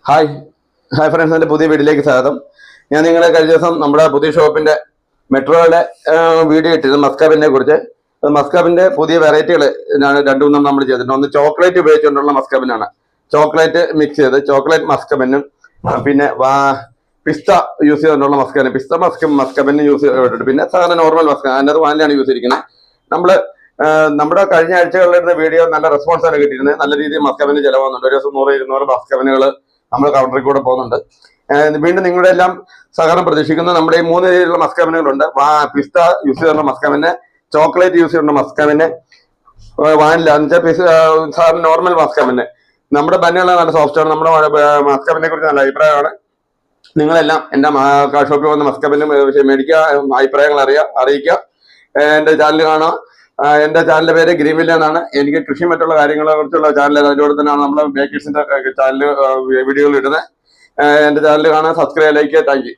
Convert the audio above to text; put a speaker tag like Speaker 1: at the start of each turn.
Speaker 1: Hi hi friends, എൻ്റെ പുതിയ വീഡിയോയിലേക്ക് സ്വാഗതം. ഞാൻ നിങ്ങളെ കഴിഞ്ഞ ദിവസം നമ്മുടെ പുതിയ ഷോപ്പിന്റെ മെട്രോയുടെ വീഡിയോ ഇട്ടിരുന്നു മസ്കാബിനെ കുറിച്ച്. മസ്കാബിന്റെ പുതിയ വെറൈറ്റികൾ ഞാൻ രണ്ടുമൂന്നും നമ്മൾ ചെയ്തിട്ടുണ്ട്. ഒന്ന് ചോക്ലേറ്റ് ഉപയോഗിച്ചുകൊണ്ടുള്ള മസ്കാബിനാണ്, ചോക്ലേറ്റ് മിക്സ് ചെയ്ത് ചോക്ലേറ്റ് മസ്കബനും, പിന്നെ പിസ്ത യൂസ് ചെയ്തുകൊണ്ടുള്ള മസ്കാബിന്, പിസ്ത മസ്കബിന് യൂസ് ചെയ്തിട്ടുണ്ട്. പിന്നെ സാധാരണ നോർമൽ മസ്ക, അതിനകത്ത് വാനിലാണ് യൂസ് ചെയ്തിരിക്കുന്നത്. നമ്മുടെ കഴിഞ്ഞ ആഴ്ചകളിലിരുന്ന വീഡിയോ നല്ല റെസ്പോൺസ് ആണ് കിട്ടിയിരുന്നത്. നല്ല രീതിയിൽ മസ്കബിന് ചിലവാകുന്നുണ്ട്. ഒരു ദിവസം 100-200 മസ്കബിനുകൾ നമ്മൾ കൗണ്ടറിൽ കൂടെ പോകുന്നുണ്ട്. വീണ്ടും നിങ്ങളുടെ എല്ലാം സഹകരണം പ്രതീക്ഷിക്കുന്നു. നമ്മുടെ ഈ 3 രീതിയിലുള്ള മസ്കാബിനുകളുണ്ട്. പിസ്ത യൂസ് ചെയ്തുള്ള മസ്കാബിന്, ചോക്ലേറ്റ് യൂസ് ചെയ്യുന്ന മസ്കാബിന്, വാനില സാധാരണ നോർമൽ മസ്കാബിന്. നമ്മുടെ ബന്നുകൾ നല്ല സോഫ്റ്റാണ്. നമ്മുടെ മസ്കാബിനെ കുറിച്ച് നല്ല അഭിപ്രായമാണ്. നിങ്ങളെല്ലാം എൻ്റെ ഷോപ്പിൽ വന്ന മസ്കാബിന് മേടിക്കുക, അഭിപ്രായങ്ങൾ അറിയിക്കുക. എൻ്റെ ചാനൽ കാണുക. എൻ്റെ ചാനലിന്റെ പേര് ഗ്രീൻവില്ല എന്നാണ്. എനിക്ക് കൃഷി മറ്റുള്ള കാര്യങ്ങളെ കുറിച്ചുള്ള ചാനൽ, അതിലൂടെ തന്നെയാണ് നമ്മൾ ബേക്കേഴ്സിന്റെ ചാനൽ വീഡിയോകൾ ഇടുന്നത്. എൻ്റെ ചാനൽ കാണാൻ സബ്സ്ക്രൈബ്, ലൈക്ക്, താങ്ക് യു.